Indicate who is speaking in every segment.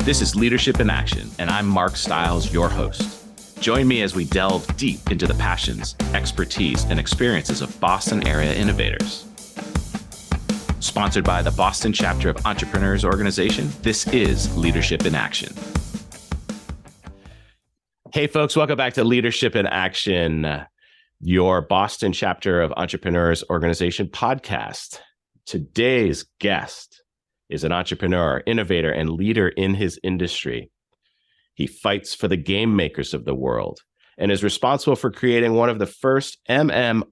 Speaker 1: This is Leadership in Action, and I'm Mark Stiles, your host. Join me as we delve deep into the passions, expertise, and experiences of Boston area innovators. Sponsored by the Boston chapter of Entrepreneurs Organization, this is Leadership in Action. Hey, folks, welcome back to Leadership in Action, your Boston chapter of Entrepreneurs Organization podcast. Today's guest is an entrepreneur, innovator, and leader in his industry. He fights for the game makers of the world and is responsible for creating one of the first MMORPGs,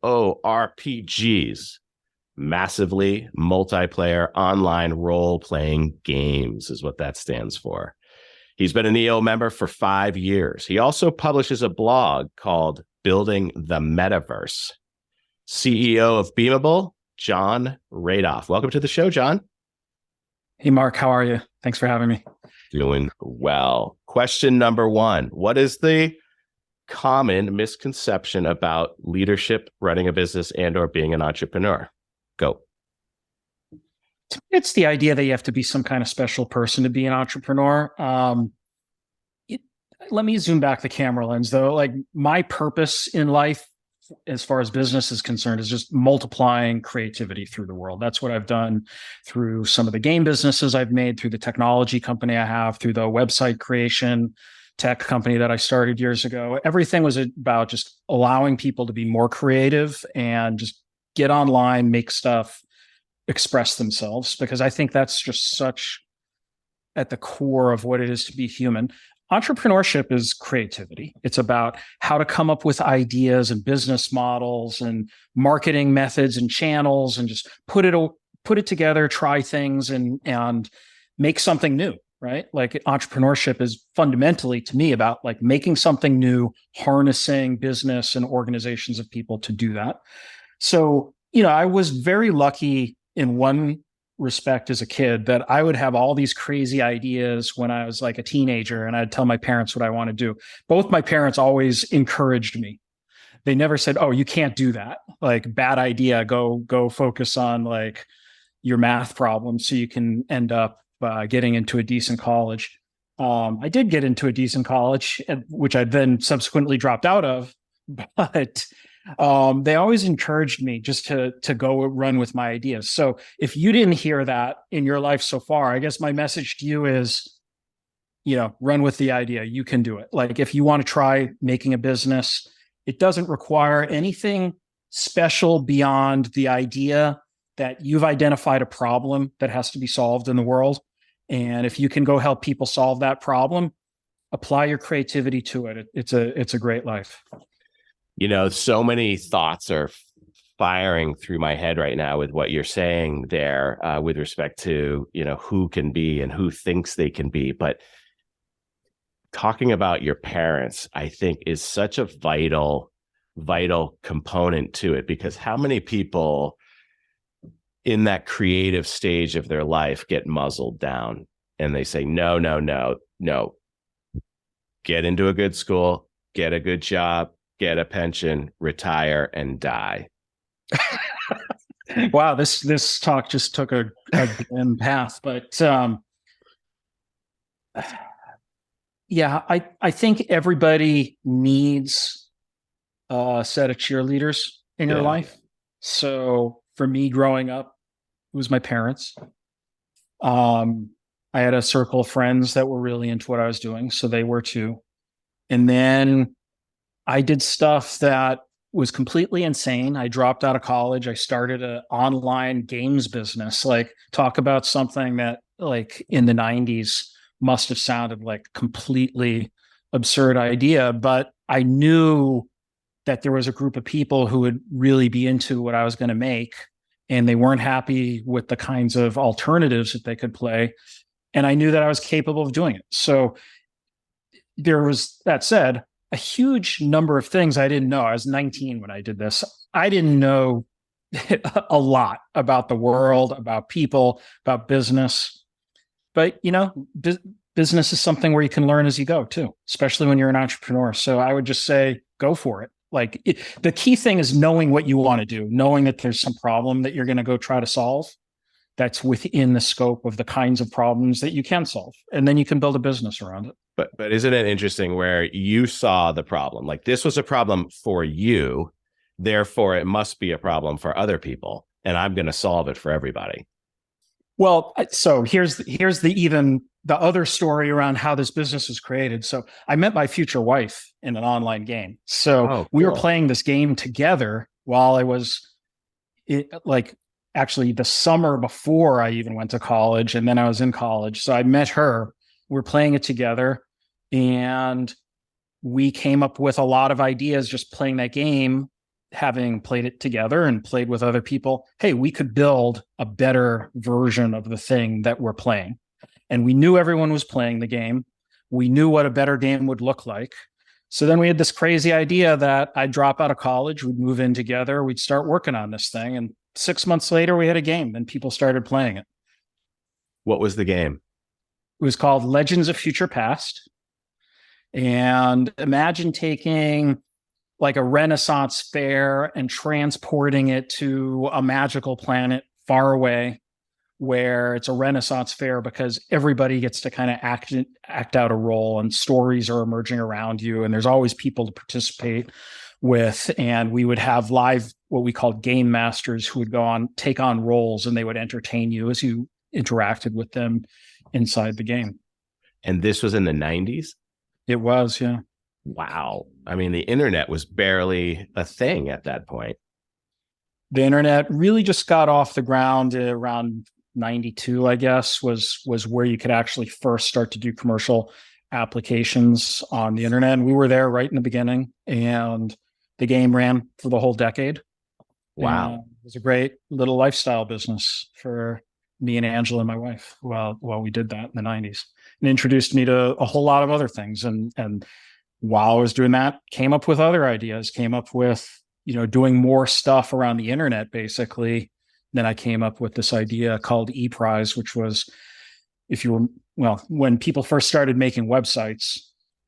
Speaker 1: massively multiplayer online role-playing games is what that stands for. He's been an EO member for 5 years. He also publishes a blog called Building the Metaverse. CEO of Beamable, Jon Radoff. Welcome to the show, Jon.
Speaker 2: Hey, Mark, how are you? Thanks for having me.
Speaker 1: Doing well. Question number one. What is the common misconception about leadership, running a business, and or being an entrepreneur? Go.
Speaker 2: It's the idea that you have to be some kind of special person to be an entrepreneur. Let me zoom back the camera lens, though. Like, my purpose in life, as far as business is concerned, is just multiplying creativity through the world. That's what I've done through some of the game businesses I've made, through the technology company I have, through the website creation tech company that I started years ago. Everything was about just allowing people to be more creative and just get online, make stuff, express themselves, because I think that's just such at the core of what it is to be human. Entrepreneurship is creativity. It's about how to come up with ideas and business models and marketing methods and channels and just put it together, try things and make something new, right? Like, entrepreneurship is fundamentally, to me, about like making something new, harnessing business and organizations of people to do that. So, I was very lucky in one respect as a kid that I would have all these crazy ideas when I was like a teenager, and I'd tell my parents what I want to do. Both my parents always encouraged me. They never said, "Oh, you can't do that. Like, bad idea. Go focus on like your math problems so you can end up getting into a decent college." I did get into a decent college, which I then subsequently dropped out of, but they always encouraged me just to go run with my ideas. So if you didn't hear that in your life so far, I guess my message to you is, run with the idea. You can do it. Like, if you want to try making a business, it doesn't require anything special beyond the idea that you've identified a problem that has to be solved in the world. And if you can go help people solve that problem, apply your creativity to it. It's a great life.
Speaker 1: So many thoughts are firing through my head right now with what you're saying there, with respect to, who can be and who thinks they can be. But talking about your parents, I think, is such a vital component to it, because how many people in that creative stage of their life get muzzled down and they say, no, get into a good school, get a good job, get a pension, retire, and die.
Speaker 2: Wow, this talk just took a grand path, but yeah, I think everybody needs a set of cheerleaders in your life. So for me, growing up, it was my parents. I had a circle of friends that were really into what I was doing, so they were too. And then I did stuff that was completely insane. I dropped out of college. I started an online games business. Like, talk about something that, like, in the 90s must have sounded like a completely absurd idea. But I knew that there was a group of people who would really be into what I was going to make, and they weren't happy with the kinds of alternatives that they could play. And I knew that I was capable of doing it. So there was, that said, a huge number of things I didn't know. I was 19 when I did this. I didn't know a lot about the world, about people, about business. But, business is something where you can learn as you go too, especially when you're an entrepreneur. So I would just say, go for it. Like, the key thing is knowing what you want to do, knowing that there's some problem that you're going to go try to solve. that's within the scope of the kinds of problems that you can solve. And then you can build a business around it.
Speaker 1: But isn't it interesting where you saw the problem? Like this was a problem for you, therefore it must be a problem for other people, and I'm going to solve it for everybody.
Speaker 2: Well, so here's the other story around how this business was created. So I met my future wife in an online game. So we were playing this game together while I was actually the summer before I even went to college, and then I was in college. So I met her. We're playing it together, and we came up with a lot of ideas just playing that game, having played it together and played with other people. Hey, we could build a better version of the thing that we're playing. And we knew everyone was playing the game. We knew what a better game would look like. So then we had this crazy idea that I'd drop out of college, we'd move in together, we'd start working on this thing. And 6 months later, we had a game and people started playing it.
Speaker 1: What was the game?
Speaker 2: It was called Legends of Future Past. And imagine taking like a Renaissance fair and transporting it to a magical planet far away where it's a Renaissance fair because everybody gets to kind of act out a role and stories are emerging around you. And there's always people to participate with. And we would have live, what we called game masters, who would go on, take on roles, and they would entertain you as you interacted with them inside the game.
Speaker 1: And this was in the 90s?
Speaker 2: It was, yeah.
Speaker 1: Wow. I mean, the internet was barely a thing at that point.
Speaker 2: The internet really just got off the ground around 92, I guess, was where you could actually first start to do commercial applications on the internet. And we were there right in the beginning, and the game ran for the whole decade.
Speaker 1: Wow.
Speaker 2: And it was a great little lifestyle business for me and Angela and my wife while we did that in the 90s, and introduced me to a whole lot of other things. And while I was doing that, came up with other ideas, came up with, doing more stuff around the internet, basically. Then I came up with this idea called ePrize, which was, when people first started making websites,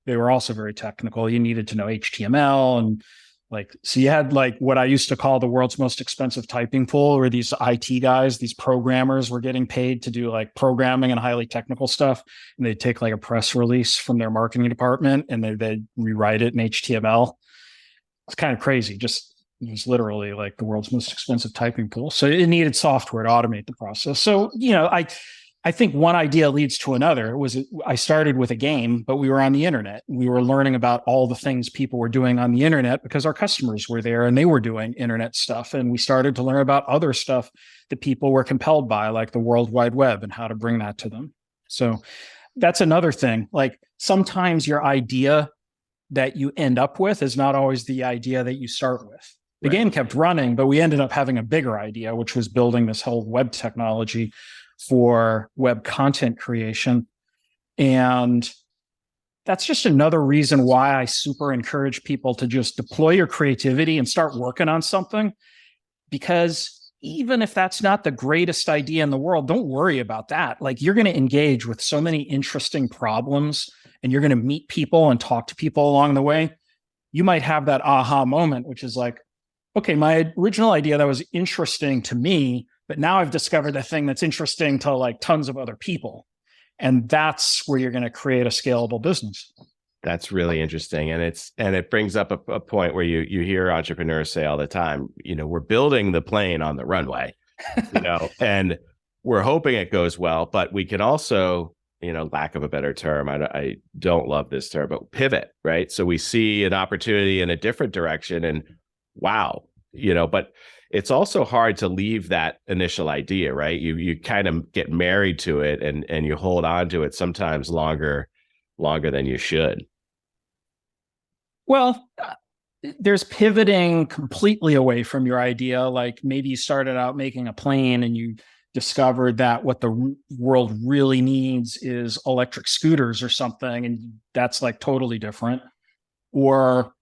Speaker 2: they were also very technical. You needed to know HTML, and so you had what I used to call the world's most expensive typing pool, where these IT guys, these programmers, were getting paid to do programming and highly technical stuff. And they'd take a press release from their marketing department and they'd rewrite it in HTML. It's kind of crazy. It was literally the world's most expensive typing pool. So it needed software to automate the process. So, I think one idea leads to another. I started with a game, but we were on the internet. We were learning about all the things people were doing on the internet because our customers were there and they were doing internet stuff. And we started to learn about other stuff that people were compelled by, like the World Wide Web, and how to bring that to them. So that's another thing. Sometimes your idea that you end up with is not always the idea that you start with. The game kept running, but we ended up having a bigger idea, which was building this whole web technology for web content creation. And that's just another reason why I super encourage people to just deploy your creativity and start working on something. Because even if that's not the greatest idea in the world, don't worry about that. You're going to engage with so many interesting problems, and you're going to meet people and talk to people along the way. You might have that aha moment, which is okay, my original idea that was interesting to me, but now I've discovered a thing that's interesting to tons of other people. And that's where you're going to create a scalable business.
Speaker 1: That's really interesting. And it brings up a point where you hear entrepreneurs say all the time, we're building the plane on the runway, and we're hoping it goes well, but we can also, lack of a better term, I don't love this term, but pivot, right? So we see an opportunity in a different direction and wow, but it's also hard to leave that initial idea, right? You kind of get married to it and you hold on to it sometimes longer than you should.
Speaker 2: Well, there's pivoting completely away from your idea. Maybe you started out making a plane and you discovered that what the world really needs is electric scooters or something, and that's totally different. Or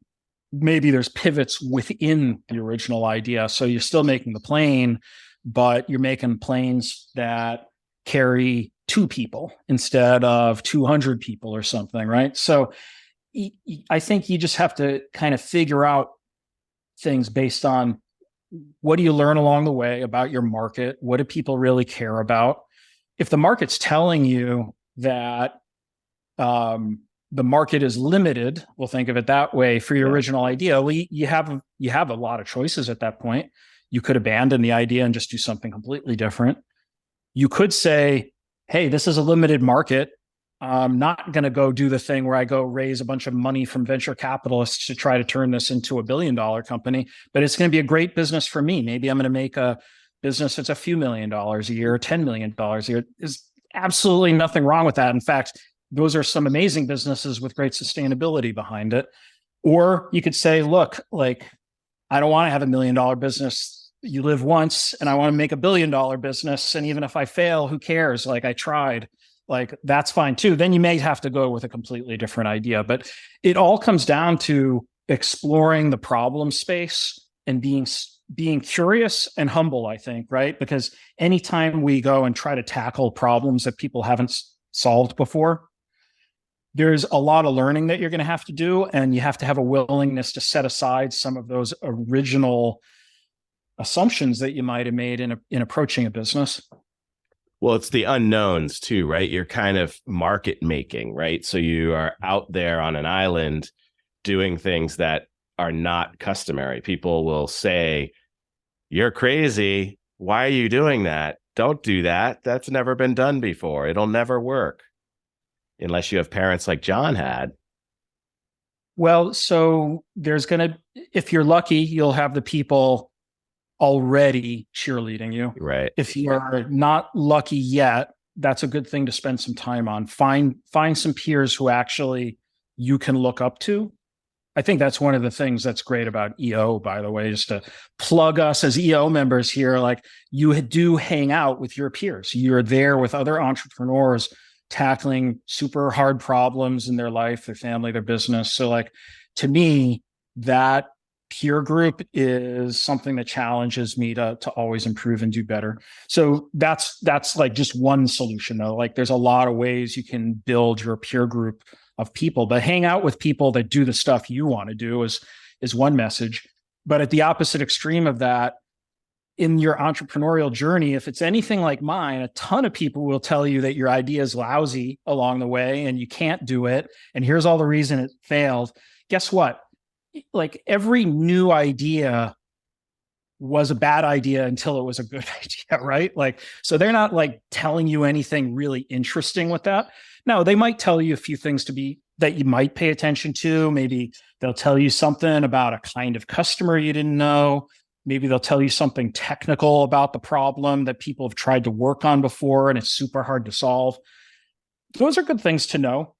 Speaker 2: maybe there's pivots within the original idea. So you're still making the plane, but you're making planes that carry 2 people instead of 200 people or something, right? So I think you just have to kind of figure out things based on what do you learn along the way about your market? What do people really care about? If the market's telling you that the market is limited, we'll think of it that way, for your original idea, well, you have a lot of choices at that point. You could abandon the idea and just do something completely different. You could say, hey, this is a limited market. I'm not going to go do the thing where I go raise a bunch of money from venture capitalists to try to turn this into $1 billion company, but it's going to be a great business for me. Maybe I'm going to make a business that's a few $1 million a year, $10 million a year. There's absolutely nothing wrong with that. In fact, those are some amazing businesses with great sustainability behind it. Or you could say, look, like, I don't want to have $1 million business. You live once, and I want to make $1 billion business. And even if I fail, who cares? Like, I tried. Like, that's fine too. Then you may have to go with a completely different idea. But it all comes down to exploring the problem space and being curious and humble, I think, right? Because anytime we go and try to tackle problems that people haven't solved before, there's a lot of learning that you're going to have to do. And you have to have a willingness to set aside some of those original assumptions that you might have made in approaching a business.
Speaker 1: Well, it's the unknowns too, right? You're kind of market making, right? So you are out there on an island doing things that are not customary. People will say, you're crazy. Why are you doing that? Don't do that. That's never been done before. It'll never work. Unless you have parents like Jon had.
Speaker 2: Well, so there's going to, if you're lucky, you'll have the people already cheerleading you.
Speaker 1: Right.
Speaker 2: If you're not lucky yet, that's a good thing to spend some time on. Find some peers who actually you can look up to. I think that's one of the things that's great about EO, by the way, just to plug us as EO members here. Like, you do hang out with your peers. You're there with other entrepreneurs tackling super hard problems in their life, their family, their business. So, like, to me, that peer group is something that challenges me to always improve and do better. So that's like just one solution, though. Like, there's a lot of ways you can build your peer group of people, but hang out with people that do the stuff you want to do is one message. But at the opposite extreme of that, in your entrepreneurial journey, if it's anything like mine, a ton of people will tell you that your idea is lousy along the way and you can't do it. And here's all the reason it failed. Guess what? Like, every new idea was a bad idea until it was a good idea, right? Like, so they're not like telling you anything really interesting with that. No, they might tell you a few things that you might pay attention to. Maybe they'll tell you something about a kind of customer you didn't know. Maybe they'll tell you something technical about the problem that people have tried to work on before and it's super hard to solve. Those are good things to know,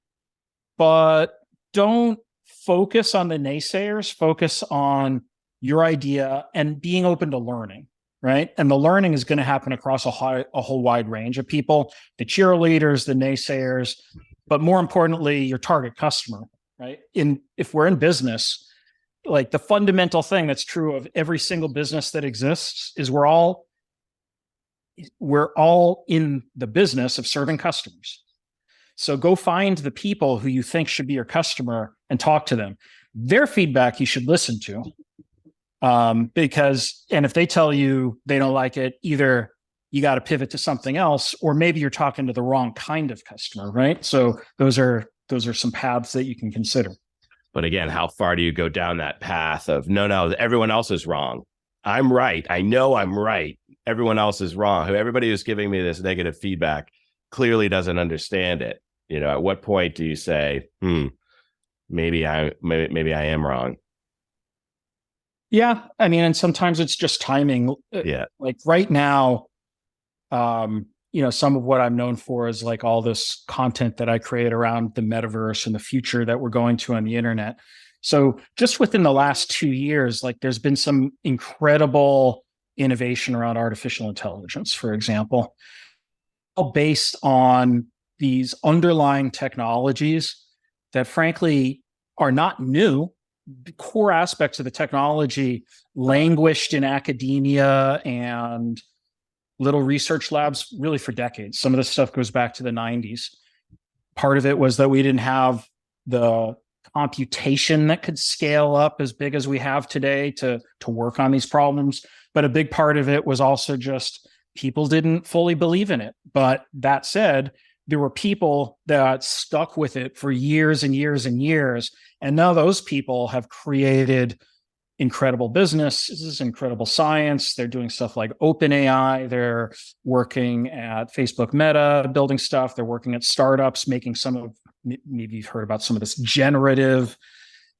Speaker 2: but don't focus on the naysayers. Focus on your idea and being open to learning, right? And the learning is going to happen across a whole wide range of people, the cheerleaders, the naysayers, but more importantly, your target customer, right? If we're in business, like, the fundamental thing that's true of every single business that exists is we're all in the business of serving customers. So go find the people who you think should be your customer and talk to them. Their feedback you should listen to. And if they tell you they don't like it, either you got to pivot to something else, or maybe you're talking to the wrong kind of customer, right? So those are some paths that you can consider.
Speaker 1: But again, how far do you go down that path of, no, everyone else is wrong. I'm right. I know I'm right. Everyone else is wrong. Everybody who's giving me this negative feedback clearly doesn't understand it. You know, at what point do you say, maybe I am wrong?
Speaker 2: Yeah. I mean, and sometimes it's just timing.
Speaker 1: Yeah.
Speaker 2: Like right now, some of what I'm known for is like all this content that I create around the metaverse and the future that we're going to on the internet. So just within the last 2 years, like, there's been some incredible innovation around artificial intelligence, for example, all based on these underlying technologies that frankly are not new. The core aspects of the technology languished in academia and little research labs really for decades. Some of this stuff goes back to the 90s. Part of it was that we didn't have the computation that could scale up as big as we have today to work on these problems. But a big part of it was also just people didn't fully believe in it. But that said, there were people that stuck with it for years and years and years. And now those people have created incredible businesses, incredible science. They're doing stuff like OpenAI. They're working at Facebook Meta, building stuff. They're working at startups, making some of, maybe you've heard about some of this generative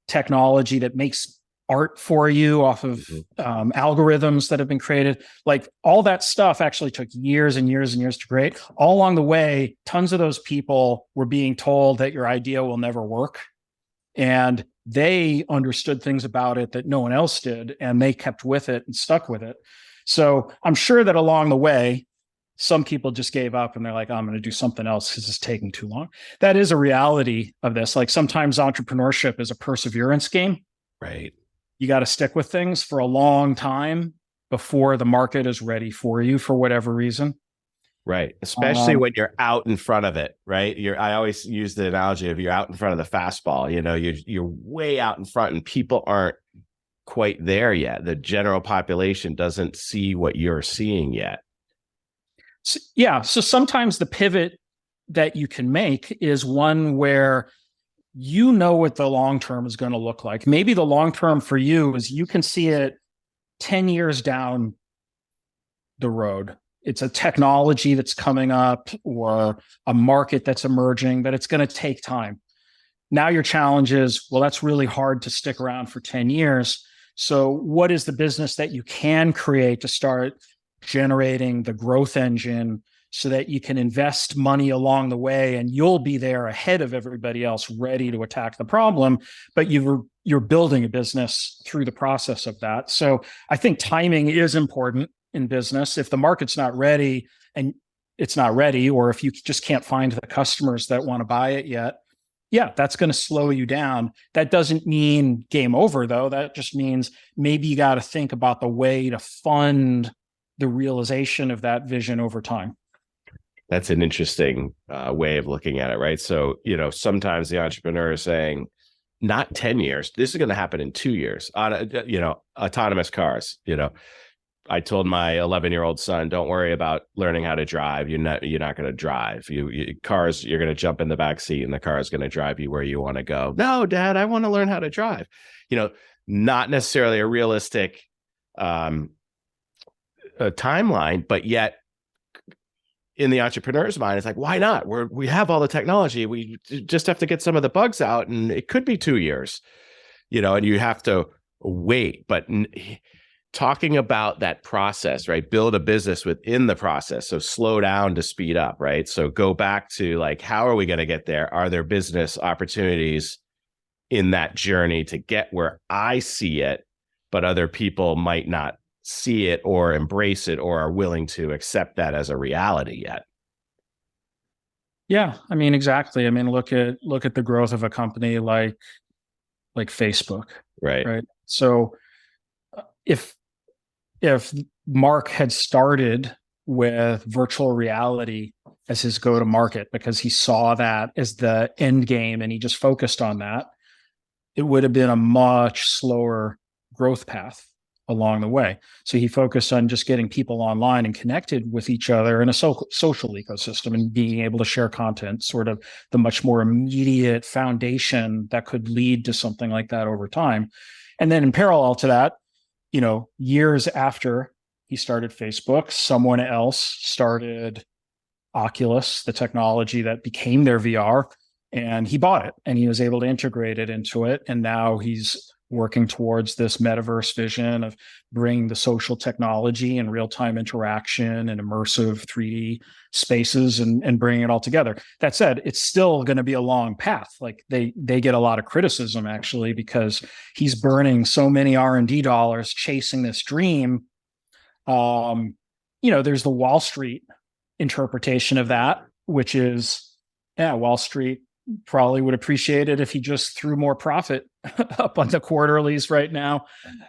Speaker 2: technology that makes art for you off of algorithms that have been created. Like all that stuff actually took years and years and years to create. All along the way, tons of those people were being told that your idea will never work. And they understood things about it that no one else did, and they kept with it and stuck with it. So I'm sure that along the way, some people just gave up and they're like, oh, I'm going to do something else because it's taking too long. That is a reality of this. Like sometimes entrepreneurship is a perseverance game.
Speaker 1: Right.
Speaker 2: You got to stick with things for a long time before the market is ready for you for whatever reason.
Speaker 1: Right. Especially when you're out in front of it, right? I always use the analogy of you're out in front of the fastball, you're way out in front and people aren't quite there yet. The general population doesn't see what you're seeing yet.
Speaker 2: So, yeah. So sometimes the pivot that you can make is one where you know what the long term is going to look like. Maybe the long term for you is you can see it 10 years down the road. It's a technology that's coming up or a market that's emerging, but it's going to take time. Now your challenge is, well, that's really hard to stick around for 10 years. So what is the business that you can create to start generating the growth engine so that you can invest money along the way and you'll be there ahead of everybody else ready to attack the problem, but you're building a business through the process of that. So I think timing is important in business. If the market's not ready and it's not ready, or if you just can't find the customers that want to buy it yet, yeah, that's going to slow you down. That doesn't mean game over, though. That just means maybe you got to think about the way to fund the realization of that vision over time.
Speaker 1: That's an interesting way of looking at it, right? So, sometimes the entrepreneur is saying, not 10 years, this is going to happen in 2 years. Autonomous cars, I told my 11-year-old son, don't worry about learning how to drive. You're not going to drive. Cars, you're going to jump in the back seat and the car is going to drive you where you want to go. No, Dad, I want to learn how to drive. Not necessarily a realistic timeline, but yet in the entrepreneur's mind, it's like, why not? We have all the technology. We just have to get some of the bugs out and it could be 2 years, and you have to wait. But talking about that process, right? Build a business within the process. So slow down to speed up, right? So go back to like, how are we going to get there? Are there business opportunities in that journey to get where I see it, but other people might not see it or embrace it or are willing to accept that as a reality yet?
Speaker 2: Yeah, I mean, exactly. I mean, look at the growth of a company like Facebook,
Speaker 1: right?
Speaker 2: So if Mark had started with virtual reality as his go-to-market because he saw that as the end game and he just focused on that, it would have been a much slower growth path along the way. So he focused on just getting people online and connected with each other in a social ecosystem and being able to share content, sort of the much more immediate foundation that could lead to something like that over time. And then in parallel to that, years after he started Facebook, someone else started Oculus, the technology that became their VR, and he bought it and he was able to integrate it into it. And now he's working towards this metaverse vision of bringing the social technology and real-time interaction and immersive 3D spaces and bringing it all together. That said, it's still going to be a long path. Like they get a lot of criticism actually, because he's burning so many R&D dollars chasing this dream. There's the Wall Street interpretation of that, which is, Wall Street probably would appreciate it if he just threw more profit up on the quarterlies right now.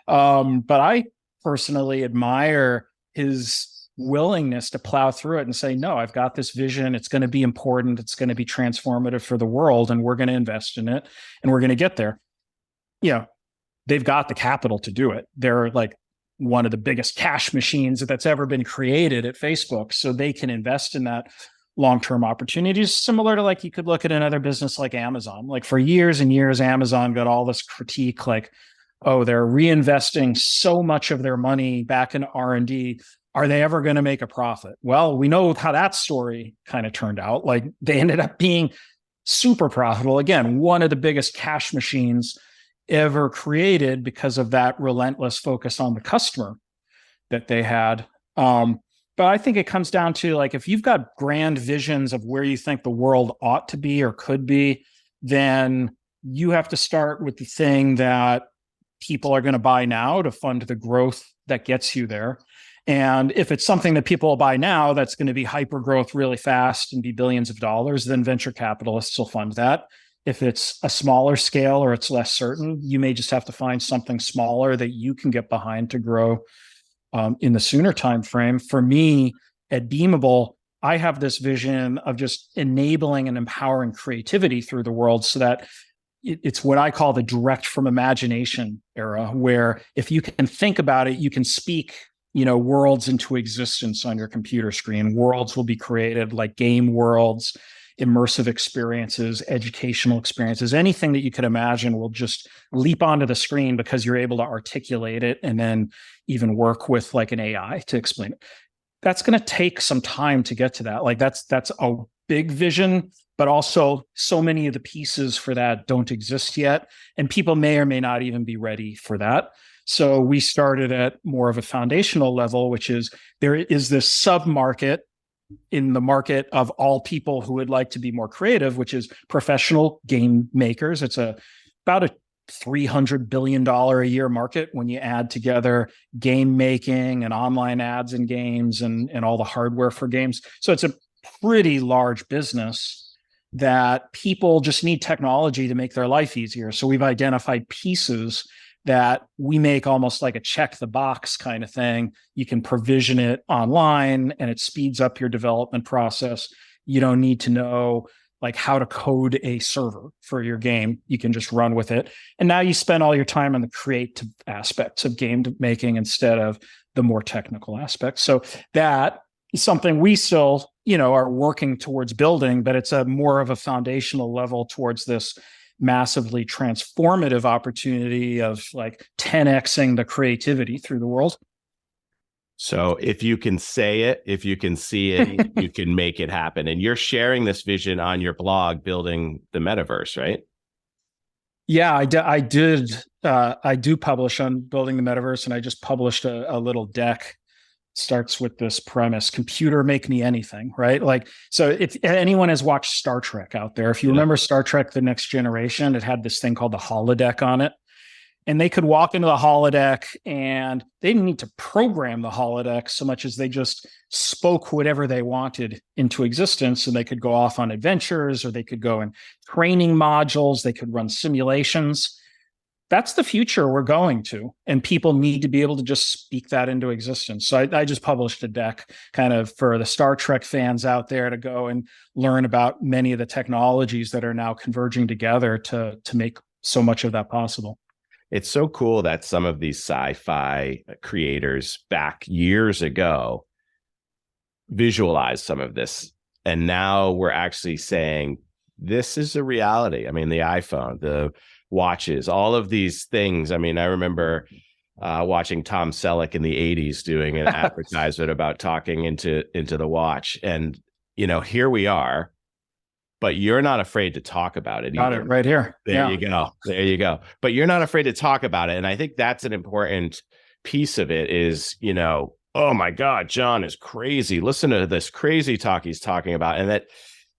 Speaker 2: But I personally admire his willingness to plow through it and say, no, I've got this vision. It's going to be important. It's going to be transformative for the world. And we're going to invest in it and we're going to get there. They've got the capital to do it. They're like one of the biggest cash machines that's ever been created at Facebook. So they can invest in that long-term opportunities, similar to like you could look at another business like Amazon. Like for years and years, Amazon got all this critique like, oh, they're reinvesting so much of their money back in R&D. Are they ever going to make a profit? Well, we know how that story kind of turned out. Like they ended up being super profitable. Again, one of the biggest cash machines ever created because of that relentless focus on the customer that they had. But I think it comes down to like, if you've got grand visions of where you think the world ought to be or could be, then you have to start with the thing that people are going to buy now to fund the growth that gets you there. And if it's something that people will buy now, that's going to be hyper growth really fast and be billions of dollars, then venture capitalists will fund that. If it's a smaller scale or it's less certain, you may just have to find something smaller that you can get behind to grow in the sooner time frame. For me at Beamable, I have this vision of just enabling and empowering creativity through the world so that it's what I call the direct from imagination era, where if you can think about it, you can speak, worlds into existence on your computer screen. Worlds will be created like game worlds, immersive experiences, educational experiences, anything that you could imagine will just leap onto the screen because you're able to articulate it and then even work with like an AI to explain it. That's going to take some time to get to that. Like that's a big vision, but also so many of the pieces for that don't exist yet. And people may or may not even be ready for that. So we started at more of a foundational level, which is there is this sub-market in the market of all people who would like to be more creative, which is professional game makers. It's about a $300 billion a year market when you add together game making and online ads and games and all the hardware for games. So it's a pretty large business that people just need technology to make their life easier. So we've identified pieces that we make almost like a check the box kind of thing. You can provision it online and it speeds up your development process. You don't need to know like how to code a server for your game. You can just run with it. And now you spend all your time on the creative aspects of game making instead of the more technical aspects. So that is something we still, are working towards building, but it's a more of a foundational level towards this massively transformative opportunity of like 10xing the creativity through the world.
Speaker 1: So if you can say it, if you can see it, you can make it happen. And you're sharing this vision on your blog, Building the Metaverse, right?
Speaker 2: Yeah, I do publish on Building the Metaverse, and I just published a little deck. Starts with this premise: computer make me anything, right? Like, so if anyone has watched Star Trek out there, if you remember Star Trek The Next Generation, it had this thing called the holodeck on it. And they could walk into the holodeck and they didn't need to program the holodeck so much as they just spoke whatever they wanted into existence. And they could go off on adventures, or they could go in training modules, they could run simulations. That's the future we're going to. And people need to be able to just speak that into existence. So I just published a deck kind of for the Star Trek fans out there to go and learn about many of the technologies that are now converging together to make so much of that possible.
Speaker 1: It's so cool that some of these sci-fi creators back years ago visualized some of this. And now we're actually saying, this is a reality. I mean, the iPhone, the watches, all of these things. I mean, I remember watching Tom Selleck in the 80s doing an advertisement about talking into the watch. And, here we are, but you're not afraid to talk about it.
Speaker 2: Got it right here.
Speaker 1: There you go. There you go. But you're not afraid to talk about it. And I think that's an important piece of it is, oh my God, Jon is crazy. Listen to this crazy talk he's talking about. And that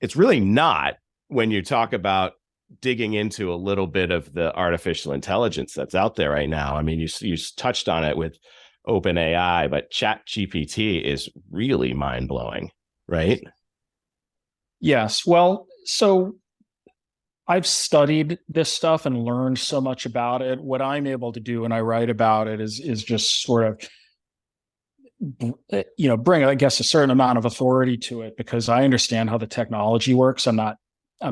Speaker 1: it's really not when you talk about digging into a little bit of the artificial intelligence that's out there right now. I mean, you touched on it with OpenAI, but ChatGPT is really mind-blowing, right?
Speaker 2: Yes. Well, so I've studied this stuff and learned so much about it. What I'm able to do when I write about it is just sort of, bring, I guess, a certain amount of authority to it because I understand how the technology works. I'm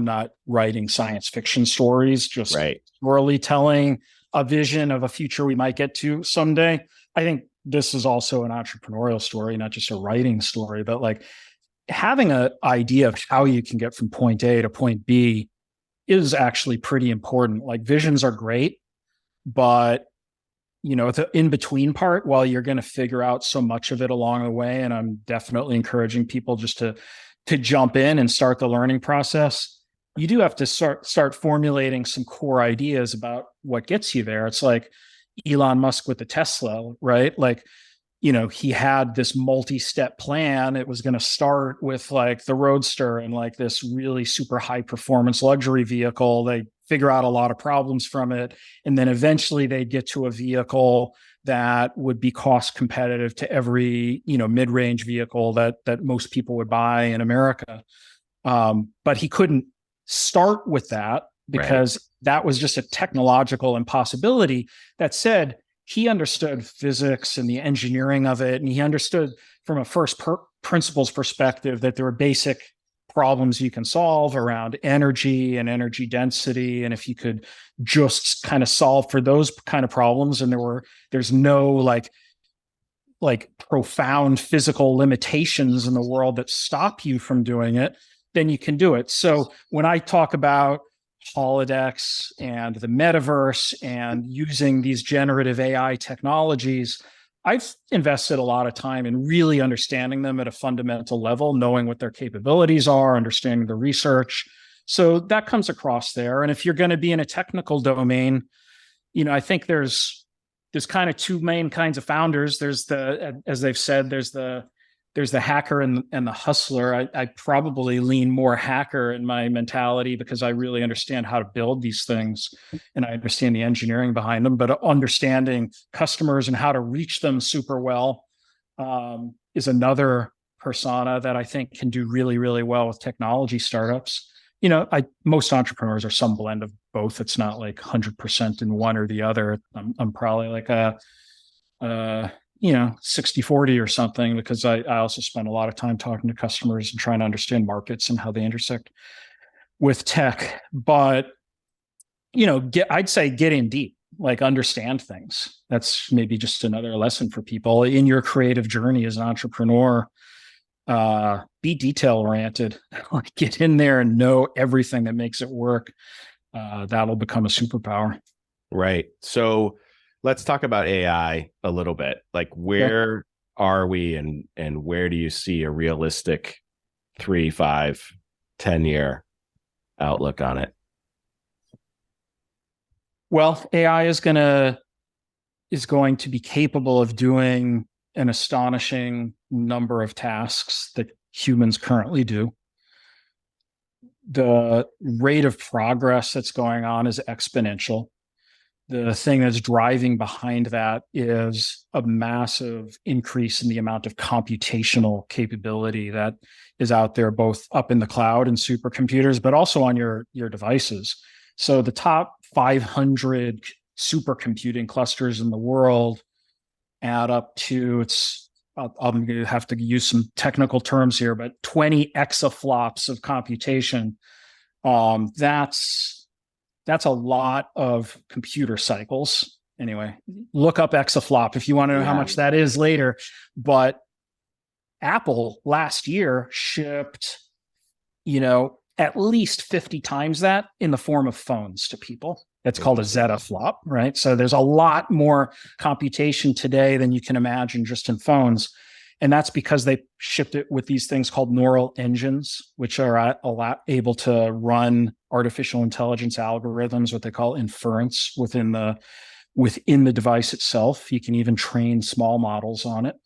Speaker 2: not writing science fiction stories, just orally telling a vision of a future we might get to someday. I think this is also an entrepreneurial story, not just a writing story, but like having an idea of how you can get from point A to point B is actually pretty important. Like visions are great, but the in-between part, while you're going to figure out so much of it along the way, and I'm definitely encouraging people just to jump in and start the learning process, you do have to start formulating some core ideas about what gets you there. It's like Elon Musk with the Tesla, right? Like, he had this multi-step plan. It was going to start with like the Roadster and like this really super high performance luxury vehicle. They figure out a lot of problems from it. And then eventually they'd get to a vehicle that would be cost competitive to every, mid-range vehicle that most people would buy in America. But he couldn't start with that because that was just a technological impossibility. That said, he understood physics and the engineering of it. And he understood from a first principles perspective that there were basic problems you can solve around energy and energy density. And if you could just kind of solve for those kind of problems, and there's no like profound physical limitations in the world that stop you from doing it, then you can do it. So when I talk about holodecks and the metaverse and using these generative AI technologies, I've invested a lot of time in really understanding them at a fundamental level, knowing what their capabilities are, understanding the research. So that comes across there. And if you're going to be in a technical domain, I think there's kind of two main kinds of founders. There's as they've said, there's the hacker and the hustler. I probably lean more hacker in my mentality because I really understand how to build these things and I understand the engineering behind them, but understanding customers and how to reach them super well is another persona that I think can do really, really well with technology startups. Most entrepreneurs are some blend of both. It's not like 100% in one or the other. I'm probably like a 60-40 or something, because I also spend a lot of time talking to customers and trying to understand markets and how they intersect with tech. But, I'd say get in deep, like understand things. That's maybe just another lesson for people in your creative journey as an entrepreneur. Be detail oriented, like get in there and know everything that makes it work. That'll become a superpower.
Speaker 1: Right. So let's talk about AI a little bit. Like, where are we and where do you see a realistic 3, 5, 10-year outlook on it?
Speaker 2: Well, AI is going to be capable of doing an astonishing number of tasks that humans currently do. The rate of progress that's going on is exponential. The thing that's driving behind that is a massive increase in the amount of computational capability that is out there, both up in the cloud and supercomputers, but also on your devices. So the top 500 supercomputing clusters in the world add up to, I'm going to have to use some technical terms here, but 20 exaflops of computation. That's a lot of computer cycles. Anyway, look up exaflop if you want to know how much that is later. But Apple last year shipped, at least 50 times that in the form of phones to people. That's called a zettaflop, right? So there's a lot more computation today than you can imagine just in phones. And that's because they shipped it with these things called neural engines, which are able to run artificial intelligence algorithms, what they call inference within the device itself. You can even train small models on it.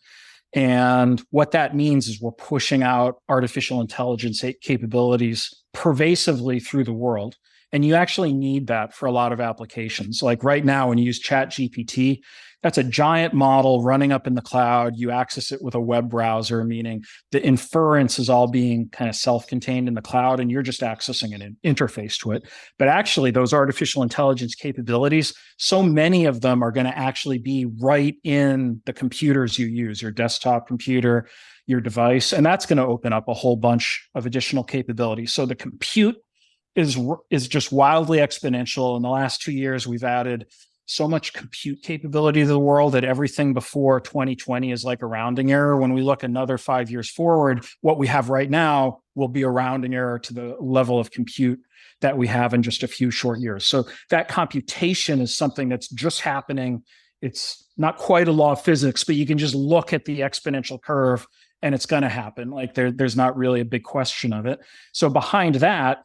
Speaker 2: And what that means is we're pushing out artificial intelligence capabilities pervasively through the world. And you actually need that for a lot of applications. Like right now, when you use ChatGPT, that's a giant model running up in the cloud. You access it with a web browser, meaning the inference is all being kind of self-contained in the cloud, and you're just accessing an interface to it. But actually, those artificial intelligence capabilities, so many of them are going to actually be right in the computers you use, your desktop computer, your device, and that's going to open up a whole bunch of additional capabilities. So the compute is just wildly exponential. In the last 2 years, we've added so much compute capability to the world that everything before 2020 is like a rounding error. When we look another 5 years forward, what we have right now will be a rounding error to the level of compute that we have in just a few short years. So that computation is something that's just happening. It's not quite a law of physics, but you can just look at the exponential curve and it's going to happen. Like there's not really a big question of it. So behind that,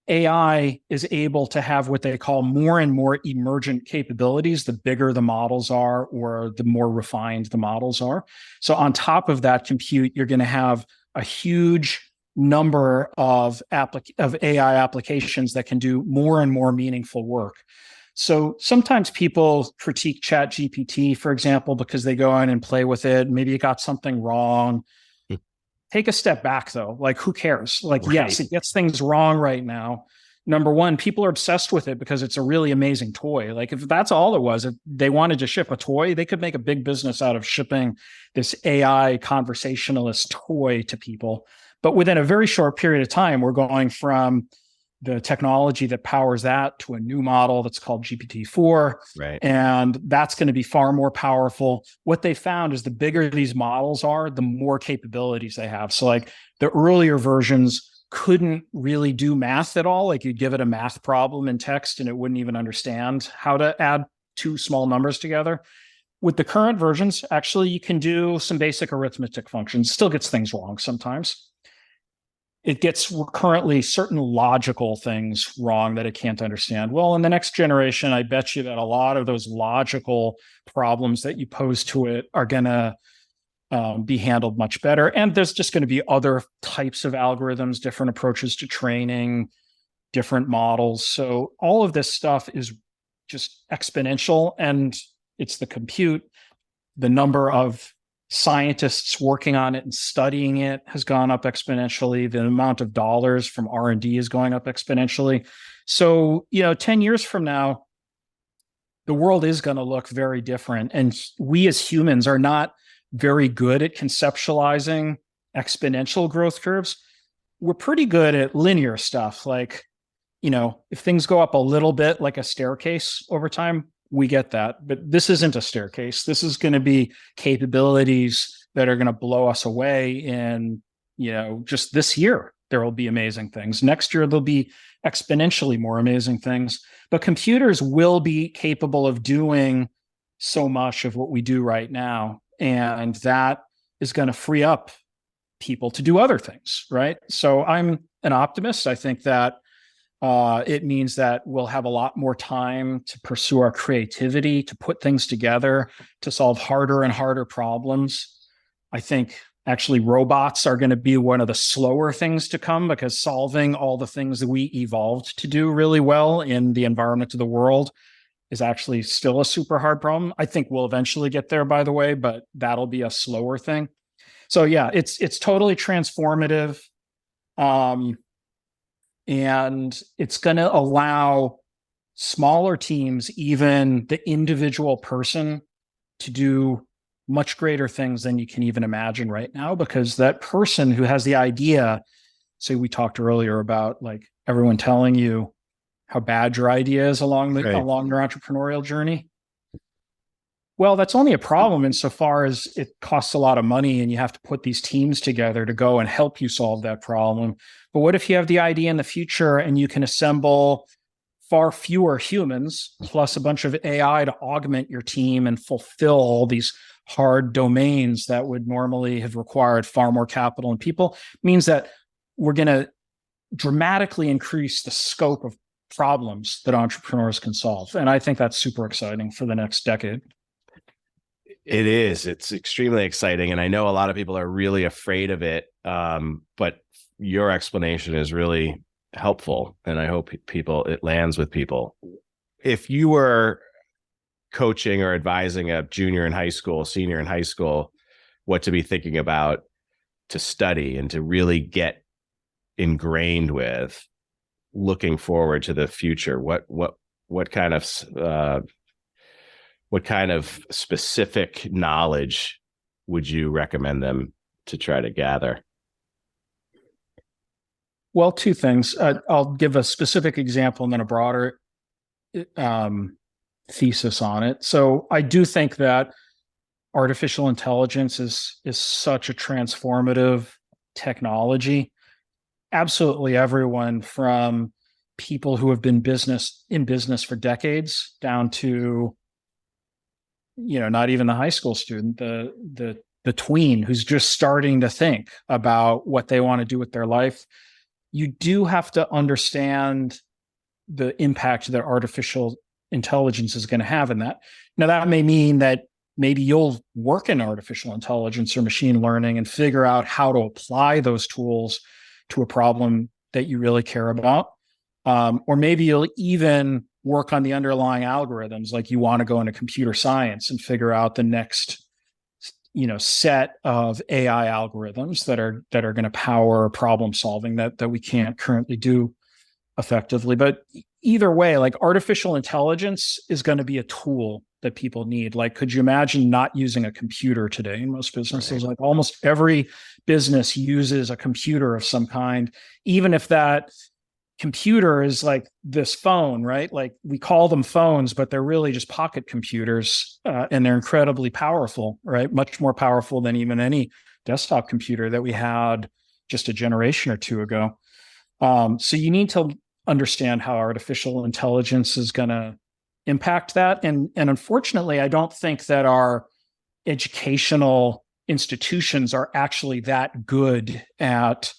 Speaker 2: AI is able to have what they call more and more emergent capabilities, the bigger the models are or the more refined the models are. So on top of that compute, you're going to have a huge number of AI applications that can do more and more meaningful work. So sometimes people critique ChatGPT, for example, because they go in and play with it. Maybe it got something wrong. Take a step back, though. Like, who cares? Like, right. Yes, it gets things wrong right now. Number one, people are obsessed with it because it's a really amazing toy. Like, if that's all it was, if they wanted to ship a toy, they could make a big business out of shipping this AI conversationalist toy to people. But within a very short period of time, we're going from the technology that powers that to a new model that's called GPT-4.
Speaker 1: Right.
Speaker 2: And that's going to be far more powerful. What they found is the bigger these models are, the more capabilities they have. So like the earlier versions couldn't really do math at all. Like you'd give it a math problem in text and it wouldn't even understand how to add two small numbers together. With the current versions, actually, you can do some basic arithmetic functions. Still gets things wrong sometimes. It gets currently certain logical things wrong that it can't understand. Well, in the next generation, I bet you that a lot of those logical problems that you pose to it are going to be handled much better. And there's just going to be other types of algorithms, different approaches to training, different models. So all of this stuff is just exponential, and it's the compute, the number of scientists working on it and studying it has gone up exponentially. The amount of dollars from R&D is going up exponentially. So, 10 years from now, the world is going to look very different. And we as humans are not very good at conceptualizing exponential growth curves. We're pretty good at linear stuff. Like, if things go up a little bit like a staircase over time, we get that, but this isn't a staircase. This is going to be capabilities that are going to blow us away in, just this year. There will be amazing things. Next year, there'll be exponentially more amazing things. But computers will be capable of doing so much of what we do right now. And that is going to free up people to do other things, right? So I'm an optimist. I think that it means that we'll have a lot more time to pursue our creativity, to put things together, to solve harder and harder problems. I think actually robots are going to be one of the slower things to come, because solving all the things that we evolved to do really well in the environment of the world is actually still a super hard problem. I think we'll eventually get there, by the way, but that'll be a slower thing. So yeah, it's totally transformative. And it's going to allow smaller teams, even the individual person, to do much greater things than you can even imagine right now, because that person who has the idea, say we talked earlier about like everyone telling you how bad your idea is along your entrepreneurial journey. Well, that's only a problem insofar as it costs a lot of money and you have to put these teams together to go and help you solve that problem. But what if you have the idea in the future and you can assemble far fewer humans plus a bunch of AI to augment your team and fulfill all these hard domains that would normally have required far more capital and people? It means that we're going to dramatically increase the scope of problems that entrepreneurs can solve. And I think that's super exciting for the next decade.
Speaker 1: It is. It's extremely exciting. And I know a lot of people are really afraid of it. But your explanation is really helpful. And I hope it lands with people. If you were coaching or advising a junior in high school, senior in high school, what to be thinking about to study and to really get ingrained with looking forward to the future, what kind of specific knowledge would you recommend them to try to gather?
Speaker 2: Well, two things. I'll give a specific example and then a broader. thesis on it. So I do think that artificial intelligence is such a transformative technology. Absolutely everyone from people who have been in business for decades down to, not even the high school student, the tween who's just starting to think about what they want to do with their life. You do have to understand the impact that artificial intelligence is going to have in that. Now, that may mean that maybe you'll work in artificial intelligence or machine learning and figure out how to apply those tools to a problem that you really care about. Or maybe you'll even work on the underlying algorithms, like you want to go into computer science and figure out the next set of AI algorithms that are going to power problem solving that we can't currently do effectively. But either way, like artificial intelligence is going to be a tool that people need. Like, could you imagine not using a computer today? In most businesses, like almost every business uses a computer of some kind, even if that computer is like this phone, right? Like we call them phones, but they're really just pocket computers, and they're incredibly powerful, right? Much more powerful than even any desktop computer that we had just a generation or two ago. So you need to understand how artificial intelligence is going to impact that. And unfortunately, I don't think that our educational institutions are actually that good at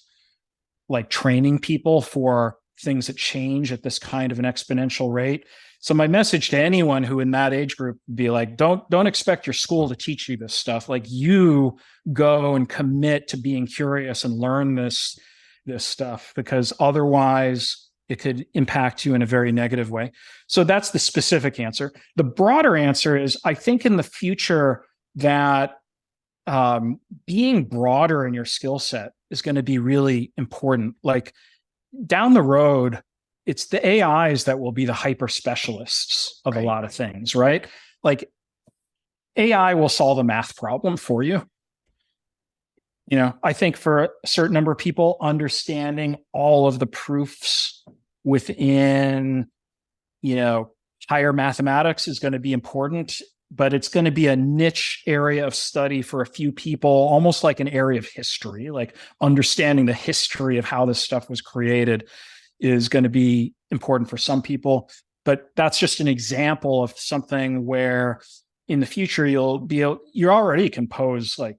Speaker 2: like training people for things that change at this kind of an exponential rate. So my message to anyone who in that age group would be like, don't expect your school to teach you this stuff. Like you go and commit to being curious and learn this stuff, because otherwise it could impact you in a very negative way. So that's the specific answer. The broader answer is, I think in the future that being broader in your skill set is going to be really important. Like down the road, it's the AIs that will be the hyper specialists of a lot of things, right? Like AI will solve a math problem for you. I think for a certain number of people, understanding all of the proofs within, higher mathematics is going to be important, but it's going to be a niche area of study for a few people, almost like an area of history. Like understanding the history of how this stuff was created is going to be important for some people. But that's just an example of something where in the future, you already can pose like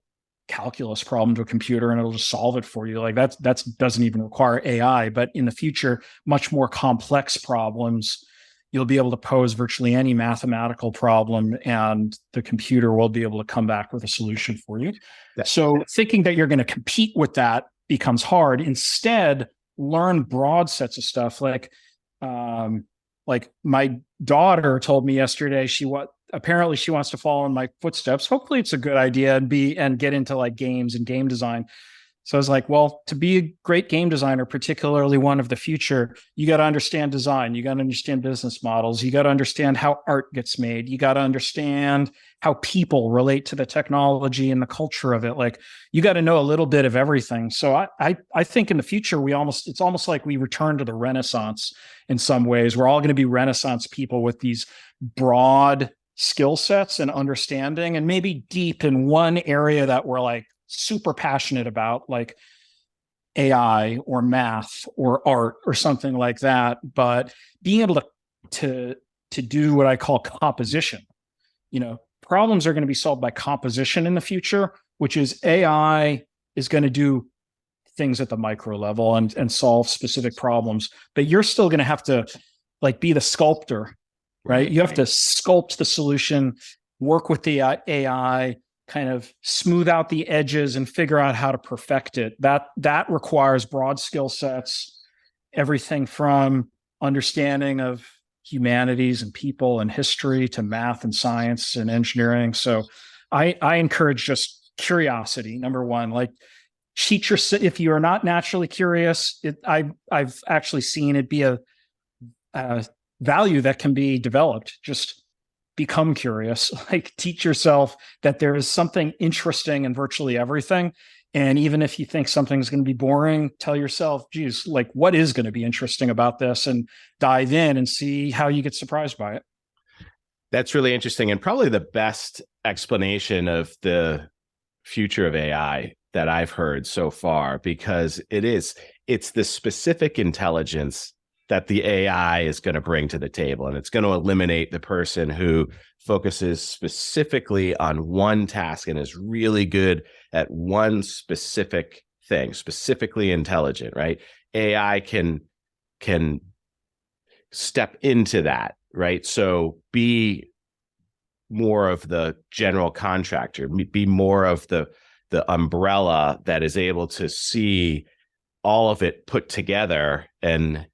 Speaker 2: calculus problem to a computer and it'll just solve it for you. Like that doesn't even require AI. But in the future, much more complex problems, you'll be able to pose virtually any mathematical problem and the computer will be able to come back with a solution for you. So thinking that you're going to compete with that becomes hard. Instead, learn broad sets of stuff. Like my daughter told me yesterday, apparently she wants to follow in my footsteps. Hopefully it's a good idea and get into like games and game design. So I was like, well, to be a great game designer, particularly one of the future, you got to understand design. You got to understand business models. You got to understand how art gets made. You got to understand how people relate to the technology and the culture of it. Like you got to know a little bit of everything. So I think in the future, it's almost like we return to the Renaissance in some ways. We're all going to be Renaissance people with these broad skill sets and understanding, and maybe deep in one area that we're like super passionate about, like AI or math or art or something like that. But being able to do what I call composition, problems are going to be solved by composition in the future, which is AI is going to do things at the micro level and solve specific problems, but you're still going to have to like be the sculptor, right? You have to sculpt the solution, work with the AI, kind of smooth out the edges and figure out how to perfect it. That requires broad skill sets, everything from understanding of humanities and people and history to math and science and engineering. So I encourage just curiosity. Number one, like teach yourself. If you are not naturally curious, I've actually seen it be a value that can be developed. Just become curious, like teach yourself that there is something interesting in virtually everything. And even if you think something's going to be boring, tell yourself, geez, like what is going to be interesting about this, and dive in and see how you get surprised by it.
Speaker 1: That's really interesting, and probably the best explanation of the future of AI that I've heard so far, because it's the specific intelligence that the AI is going to bring to the table, and it's going to eliminate the person who focuses specifically on one task and is really good at one specific thing, specifically intelligent, right? AI can step into that, right? So be more of the general contractor, be more of the umbrella that is able to see all of it put together, and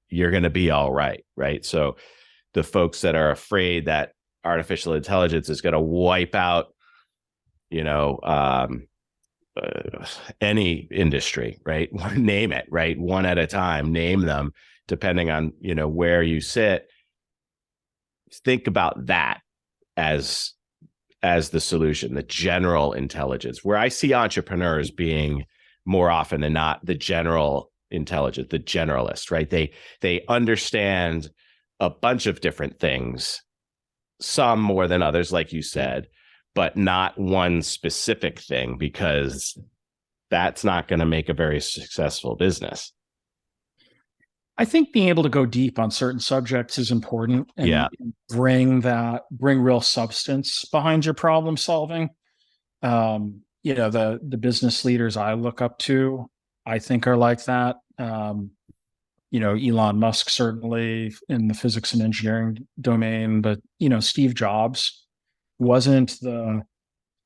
Speaker 1: you're going to be all right, right? So the folks that are afraid that artificial intelligence is going to wipe out, you know, any industry, right? Name it, right? One at a time, name them, depending on, where you sit. Think about that as the solution, the general intelligence, where I see entrepreneurs being more often than not the general intelligence, the generalist, right? They understand a bunch of different things, some more than others, like you said, but not one specific thing, because that's not going to make a very successful business.
Speaker 2: I think being able to go deep on certain subjects is important, and bring real substance behind your problem solving. The business leaders I look up to, I think, are like that. Elon Musk, certainly in the physics and engineering domain, but Steve Jobs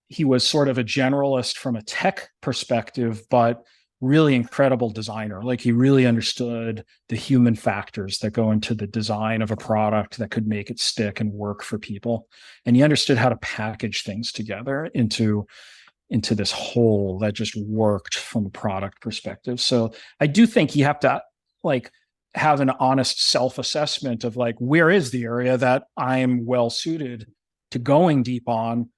Speaker 2: he was sort of a generalist from a tech perspective, but really incredible designer. Like, he really understood the human factors that go into the design of a product that could make it stick and work for people. And he understood how to package things together into this whole that just worked from a product perspective. So I do think you have to have an honest self-assessment of where is the area that I'm well suited to going deep on,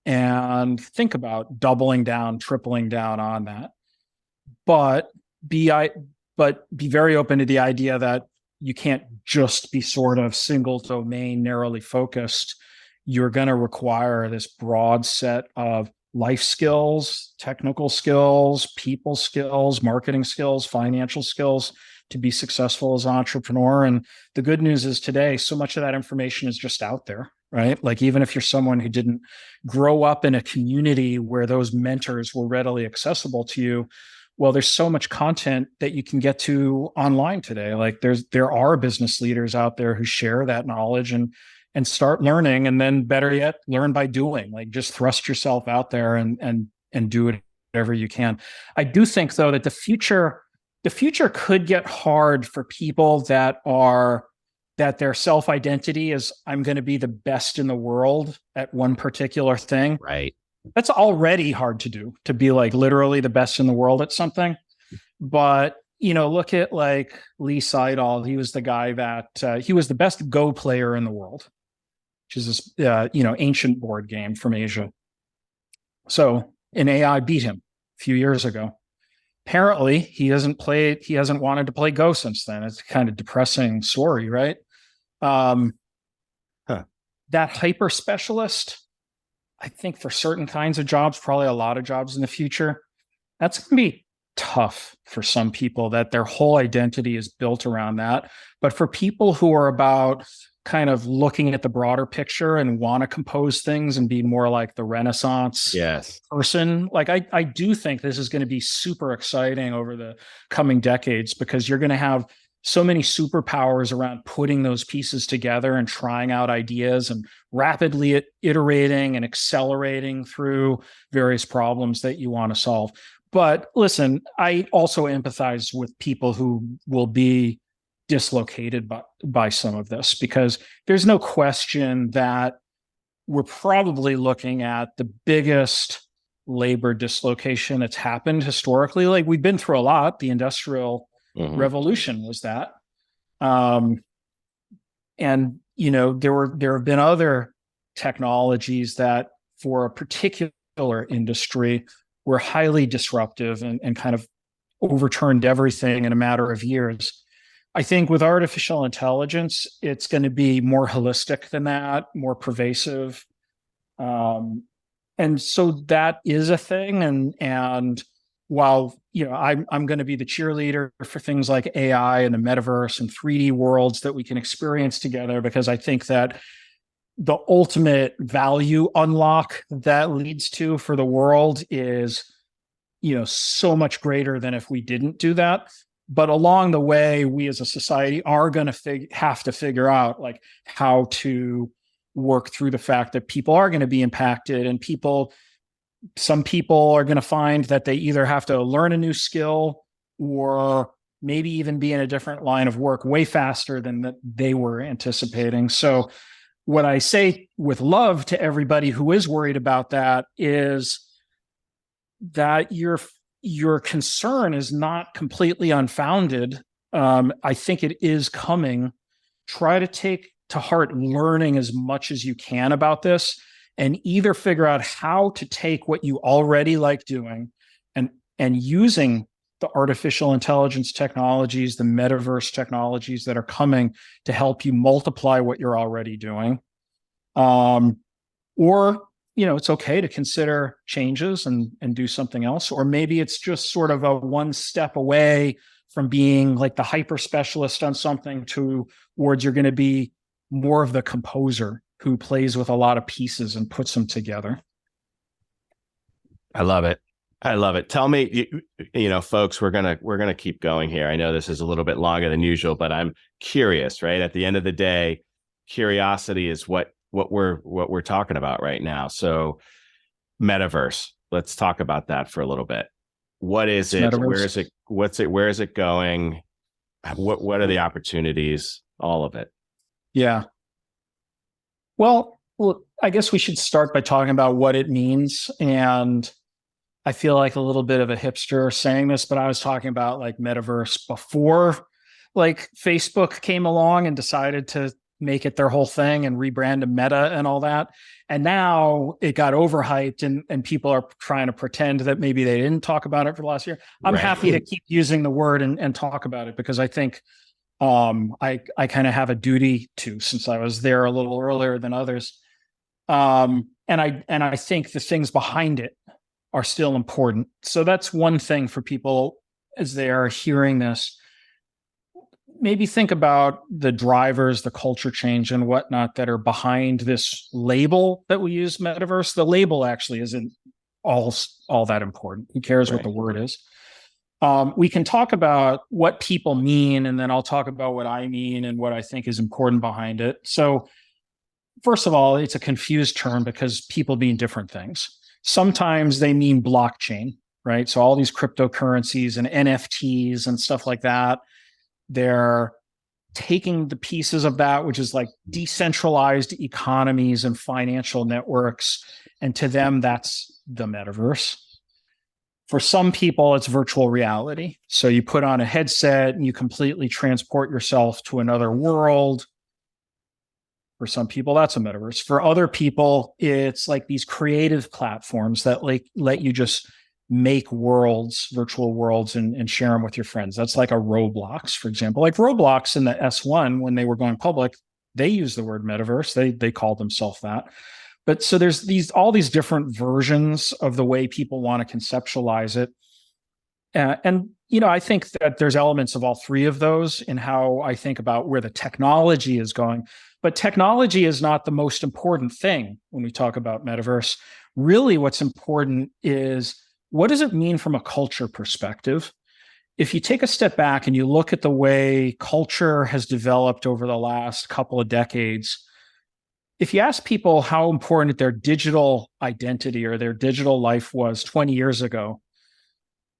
Speaker 2: and think about doubling down, tripling down on that. But be very open to the idea that you can't just be sort of single domain, narrowly focused. You're going to require this broad set of life skills, technical skills, people skills, marketing skills, financial skills to be successful as an entrepreneur. And the good news is today, so much of that information is just out there, right? Even if you're someone who didn't grow up in a community where those mentors were readily accessible to you, well, there's so much content that you can get to online today. There are business leaders out there who share that knowledge and start learning, and then better yet, learn by doing. Just thrust yourself out there and do whatever you can. I do think, though, that the future could get hard for people that their self-identity is, I'm going to be the best in the world at one particular thing.
Speaker 1: Right.
Speaker 2: That's already hard to do, to be literally the best in the world at something. But, look at Lee Sedol. He was the guy that he was the best Go player in the world, which is this, ancient board game from Asia. So an AI beat him a few years ago. Apparently he hasn't wanted to play Go since then. It's kind of depressing story, right? That hyper specialist, I think for certain kinds of jobs, probably a lot of jobs in the future, that's going to be tough for some people, that their whole identity is built around that. But for people who are about kind of looking at the broader picture and want to compose things and be more like the Renaissance person, I do think this is going to be super exciting over the coming decades, because you're going to have so many superpowers around putting those pieces together and trying out ideas and rapidly iterating and accelerating through various problems that you want to solve. But listen, I also empathize with people who will be dislocated by some of this, because there's no question that we're probably looking at the biggest labor dislocation that's happened historically. We've been through a lot. The Industrial Revolution was that. And, there have been other technologies that for a particular industry were highly disruptive and kind of overturned everything in a matter of years. I think with artificial intelligence, it's going to be more holistic than that, more pervasive. And so that is a thing. And while, I'm going to be the cheerleader for things like AI and the metaverse and 3D worlds that we can experience together, because I think that the ultimate value unlock that leads to for the world is, so much greater than if we didn't do that. But along the way, we as a society are going to have to figure out like how to work through the fact that people are going to be impacted, and some people are going to find that they either have to learn a new skill or maybe even be in a different line of work way faster than that they were anticipating. So what I say with love to everybody who is worried about that is that your concern is not completely unfounded. I think it is coming. Try to take to heart learning as much as you can about this, and either figure out how to take what you already like doing and using the artificial intelligence technologies, the metaverse technologies that are coming to help you multiply what you're already doing. Or, it's okay to consider changes and do something else. Or maybe it's just sort of a one step away from being like the hyper specialist on something towards you're going to be more of the composer who plays with a lot of pieces and puts them together.
Speaker 1: I love it. I love it. Tell me, folks, we're gonna keep going here. I know this is a little bit longer than usual, but I'm curious, right? At the end of the day, curiosity is what we're talking about right now. So, metaverse. Let's talk about that for a little bit. What is it? Metaverse. Where is it? What's it? Where is it going? What are the opportunities? All of it.
Speaker 2: Yeah. Well, I guess we should start by talking about what it means. And I feel like a little bit of a hipster saying this, but I was talking about like metaverse before like Facebook came along and decided to make it their whole thing and rebrand to Meta and all that. And now it got overhyped and people are trying to pretend that maybe they didn't talk about it for the last year. I'm happy to keep using the word and talk about it, because I think I kind of have a duty to, since I was there a little earlier than others. And I think the things behind it are still important. So that's one thing for people as they are hearing this. Maybe think about the drivers, the culture change and whatnot that are behind this label that we use, metaverse. The label actually isn't all that important. Who cares what the word is? We can talk about what people mean, and then I'll talk about what I mean and what I think is important behind it. So first of all, it's a confused term because people mean different things. Sometimes they mean blockchain, right? So all these cryptocurrencies and NFTs and stuff like that, they're taking the pieces of that, which is like decentralized economies and financial networks. And to them, that's the metaverse. For some people, it's virtual reality. So you put on a headset and you completely transport yourself to another world. For some people, that's a metaverse. For other people, it's like these creative platforms that like let you just make worlds, virtual worlds, and share them with your friends. That's like a Roblox, for example. Like Roblox in the S1, when they were going public, they used the word metaverse. They called themselves that. But so there's all these different versions of the way people want to conceptualize it. And I think that there's elements of all three of those in how I think about where the technology is going. But technology is not the most important thing when we talk about metaverse. Really, what's important is, what does it mean from a culture perspective? If you take a step back and you look at the way culture has developed over the last couple of decades, if you ask people how important their digital identity or their digital life was 20 years ago,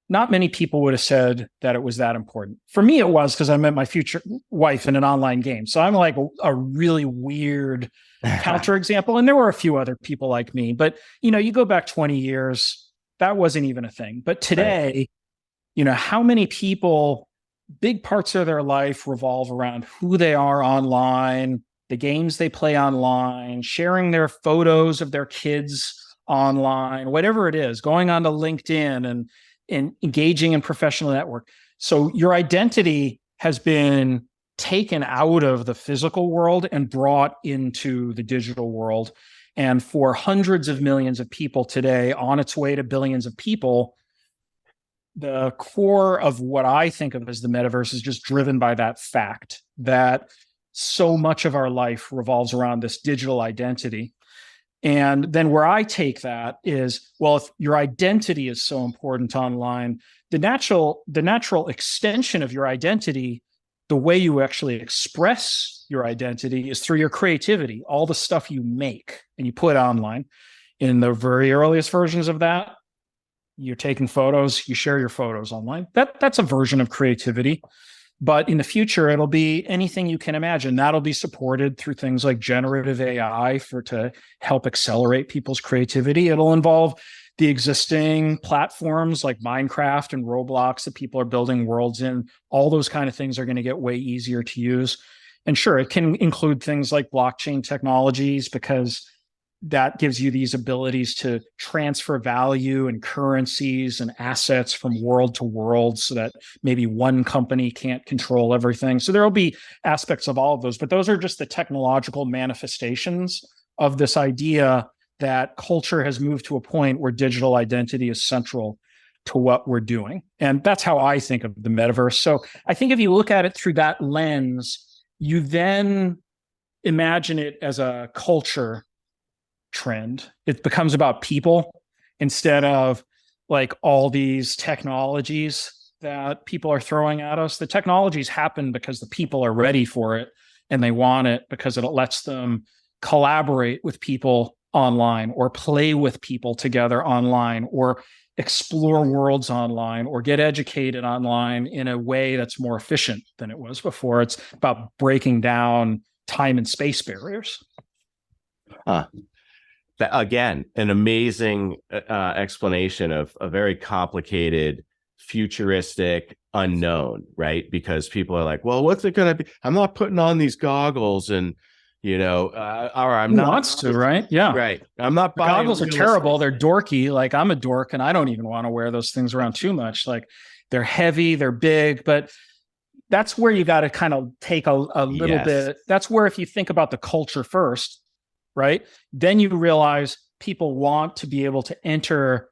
Speaker 2: not many people would have said that it was that important. For me, it was, because I met my future wife in an online game. So I'm like a really weird counterexample. And there were a few other people like me. But, you go back 20 years, that wasn't even a thing. But today, how many people, big parts of their life revolve around who they are online, the games they play online, sharing their photos of their kids online, whatever it is, going on to LinkedIn and engaging in professional network. So your identity has been taken out of the physical world and brought into the digital world. And for hundreds of millions of people today, on its way to billions of people, the core of what I think of as the metaverse is just driven by that fact that so much of our life revolves around this digital identity. And then where I take that is, well, if your identity is so important online, the natural extension of your identity, the way you actually express your identity is through your creativity, all the stuff you make and you put online. In the very earliest versions of that, you're taking photos, you share your photos online. That's a version of creativity. But in the future, it'll be anything you can imagine. That'll be supported through things like generative AI to help accelerate people's creativity. It'll involve the existing platforms like Minecraft and Roblox that people are building worlds in. All those kind of things are going to get way easier to use. And sure, it can include things like blockchain technologies, because that gives you these abilities to transfer value and currencies and assets from world to world so that maybe one company can't control everything. So there will be aspects of all of those, but those are just the technological manifestations of this idea that culture has moved to a point where digital identity is central to what we're doing. And that's how I think of the metaverse. So I think if you look at it through that lens, you then imagine it as a culture trend. It becomes about people instead of like all these technologies that people are throwing at us. The technologies happen because the people are ready for it and they want it because it lets them collaborate with people online or play with people together online or explore worlds online or get educated online in a way that's more efficient than it was before. It's about breaking down time and space barriers.
Speaker 1: Again, an amazing explanation of a very complicated, futuristic unknown, right? Because people are like, well, what's it going to be? I'm not putting on these goggles and, or I'm not.
Speaker 2: Wants to, right? Yeah.
Speaker 1: Right. I'm not buying.
Speaker 2: Goggles are terrible. They're dorky. Like I'm a dork and I don't even want to wear those things around too much. Like they're heavy, they're big, but that's where you got to kind of take a little bit. That's where if you think about the culture first, right? Then you realize people want to be able to enter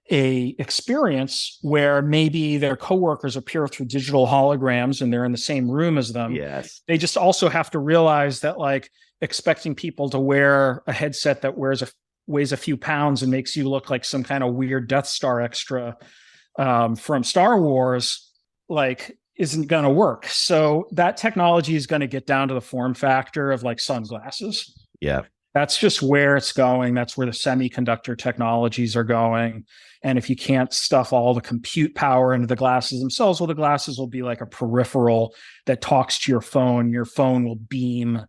Speaker 2: a experience where maybe their coworkers appear through digital holograms and they're in the same room as them.
Speaker 1: Yes.
Speaker 2: They just also have to realize that like expecting people to wear a headset that weighs a few pounds and makes you look like some kind of weird Death Star extra from Star Wars, like isn't going to work. So that technology is going to get down to the form factor of like sunglasses.
Speaker 1: Yeah.
Speaker 2: That's just where it's going. That's where the semiconductor technologies are going. And if you can't stuff all the compute power into the glasses themselves, well, the glasses will be like a peripheral that talks to your phone. Your phone will beam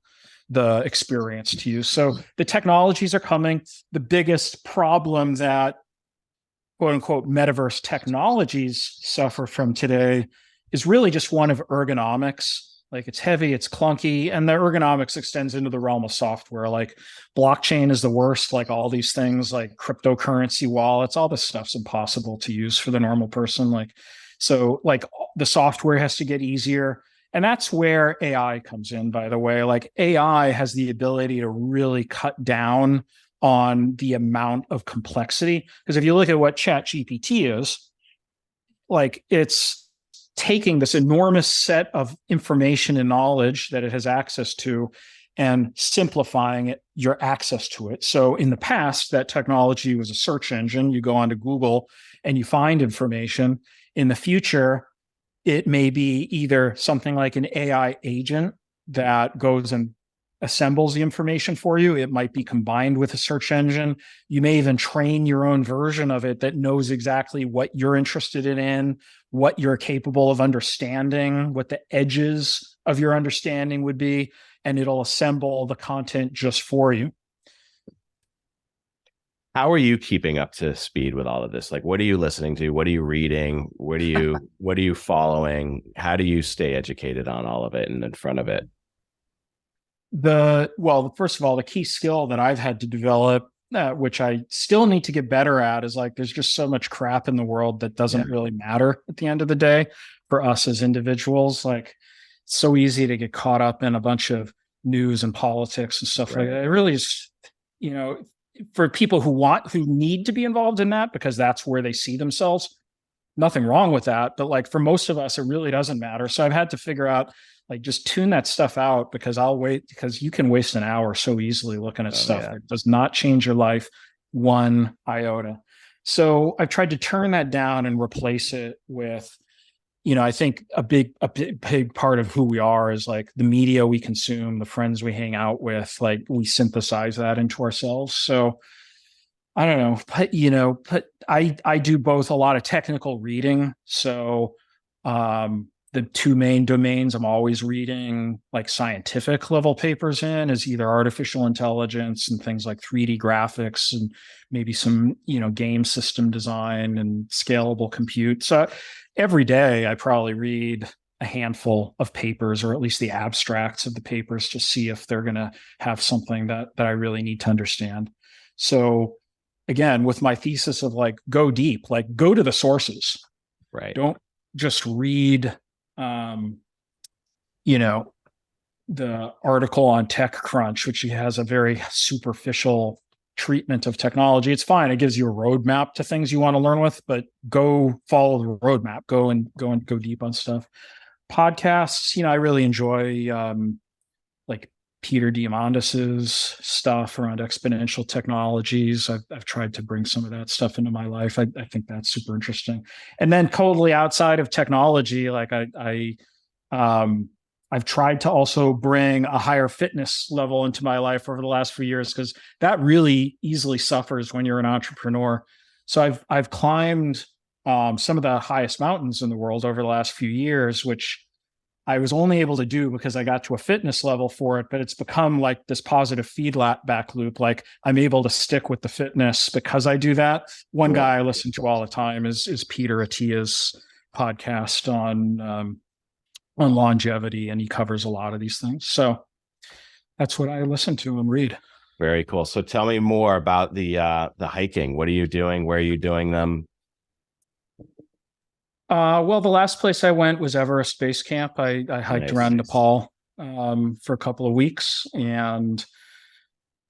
Speaker 2: the experience to you. So the technologies are coming. The biggest problem that quote unquote metaverse technologies suffer from today is really just one of ergonomics. Like it's heavy, it's clunky, and the ergonomics extends into the realm of software. Like blockchain is the worst, like all these things like cryptocurrency wallets, all this stuff's impossible to use for the normal person. So the software has to get easier. And that's where AI comes in, by the way. Like AI has the ability to really cut down on the amount of complexity. Because if you look at what ChatGPT is, like it's taking this enormous set of information and knowledge that it has access to and simplifying your access to it. So in the past, that technology was a search engine. You go onto Google and you find information. In the future, it may be either something like an AI agent that goes and assembles the information for you. It might be combined with a search engine. You may even train your own version of it that knows exactly what you're interested in, what you're capable of understanding, what the edges of your understanding would be, and it'll assemble the content just for you.
Speaker 1: How are you keeping up to speed with all of this? Like, what are you listening to? What are you reading? What are you following? How do you stay educated on all of it and in front of it?
Speaker 2: First of all, the key skill that I've had to develop which I still need to get better at, is like there's just so much crap in the world that doesn't really matter at the end of the day for us as individuals. Like, it's so easy to get caught up in a bunch of news and politics and stuff like that. It really is, you know, for people who need to be involved in that because that's where they see themselves. Nothing wrong with that, but like for most of us, it really doesn't matter. So I've had to figure out, like, just tune that stuff out, because because you can waste an hour so easily looking at stuff that does not change your life one iota. So I've tried to turn that down and replace it with, you know, I think a big part of who we are is like the media we consume, the friends we hang out with, like we synthesize that into ourselves. So I don't know, but I do both a lot of technical reading. So the two main domains I'm always reading like scientific level papers in is either artificial intelligence and things like 3D graphics and maybe some, game system design and scalable compute. So every day I probably read a handful of papers, or at least the abstracts of the papers, to see if they're going to have something that I really need to understand. So again, with my thesis of like, go deep, like go to the sources,
Speaker 1: right?
Speaker 2: Don't just read, the article on TechCrunch, which has a very superficial treatment of technology. It's fine. It gives you a roadmap to things you want to learn with, but go follow the roadmap, go deep on stuff. Podcasts, I really enjoy, like Peter Diamandis's stuff around exponential technologies. I've tried to bring some of that stuff into my life. I think that's super interesting. And then totally outside of technology, like I've tried to also bring a higher fitness level into my life over the last few years, because that really easily suffers when you're an entrepreneur. So I've climbed some of the highest mountains in the world over the last few years, which I was only able to do because I got to a fitness level for it, but it's become like this positive feedback loop. Like I'm able to stick with the fitness because I do that. One guy I listen to all the time is Peter Attia's podcast on longevity, and he covers a lot of these things. So that's what I listen to and read.
Speaker 1: Very cool. So tell me more about the hiking. What are you doing? Where are you doing them?
Speaker 2: Well, the last place I went was Everest Base Camp. I hiked around Nepal for a couple of weeks, and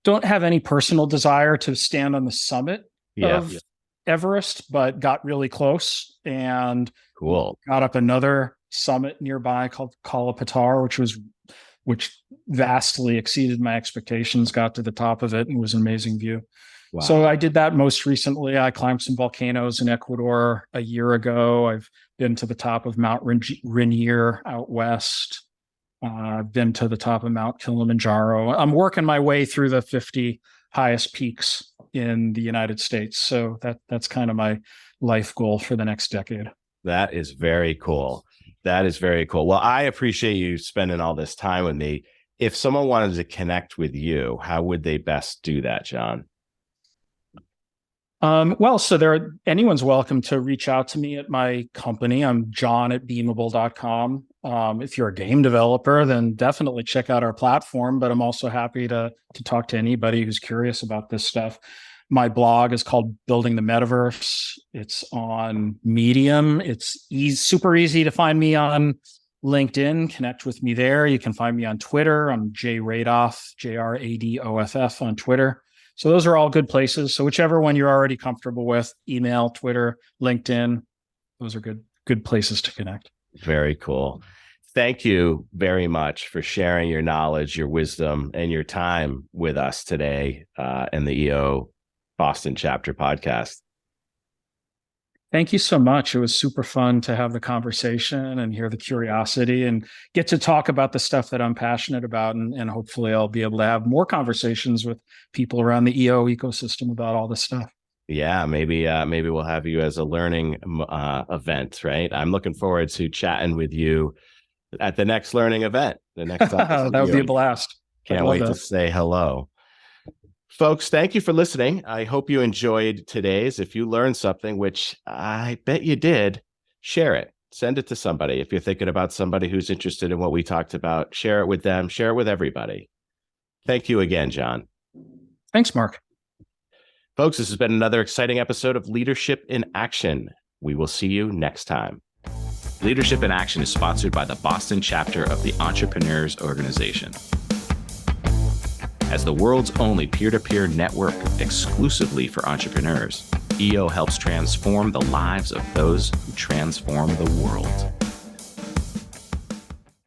Speaker 2: don't have any personal desire to stand on the summit of Everest, but got really close and got up another summit nearby called Kalapatar, which vastly exceeded my expectations. Got to the top of it and it was an amazing view. Wow. So I did that most recently. I climbed some volcanoes in Ecuador a year ago. I've been to the top of Mount Rainier out west. I've been to the top of Mount Kilimanjaro. I'm working my way through the 50 highest peaks in the United States. So that's kind of my life goal for the next decade.
Speaker 1: That is very cool. That is very cool. Well, I appreciate you spending all this time with me. If someone wanted to connect with you, how would they best do that, Jon?
Speaker 2: So anyone's welcome to reach out to me at my company. I'm Jon@Beamable.com. If you're a game developer, then definitely check out our platform, but I'm also happy to talk to anybody who's curious about this stuff. My blog is called Building the Metaverse. It's on Medium. It's super easy to find me on LinkedIn. Connect with me there. You can find me on Twitter. I'm J Radoff, JRADOFF on Twitter. So those are all good places. So whichever one you're already comfortable with, email, Twitter, LinkedIn, those are good places to connect.
Speaker 1: Very cool. Thank you very much for sharing your knowledge, your wisdom, and your time with us today in the EO Boston Chapter podcast.
Speaker 2: Thank you so much. It was super fun to have the conversation and hear the curiosity and get to talk about the stuff that I'm passionate about. And hopefully I'll be able to have more conversations with people around the EO ecosystem about all this stuff.
Speaker 1: Yeah, maybe we'll have you as a learning event, right? I'm looking forward to chatting with you at the next learning event. The next time
Speaker 2: that would be a blast.
Speaker 1: Can't wait to say hello. Folks, thank you for listening. I hope you enjoyed today's. If you learned something, which I bet you did, share it. Send it to somebody. If you're thinking about somebody who's interested in what we talked about, share it with them. Share it with everybody. Thank you again, Jon.
Speaker 2: Thanks, Mark.
Speaker 1: Folks, this has been another exciting episode of Leadership in Action. We will see you next time.
Speaker 3: Leadership in Action is sponsored by the Boston chapter of the Entrepreneurs Organization. As the world's only peer-to-peer network exclusively for entrepreneurs, EO helps transform the lives of those who transform the world.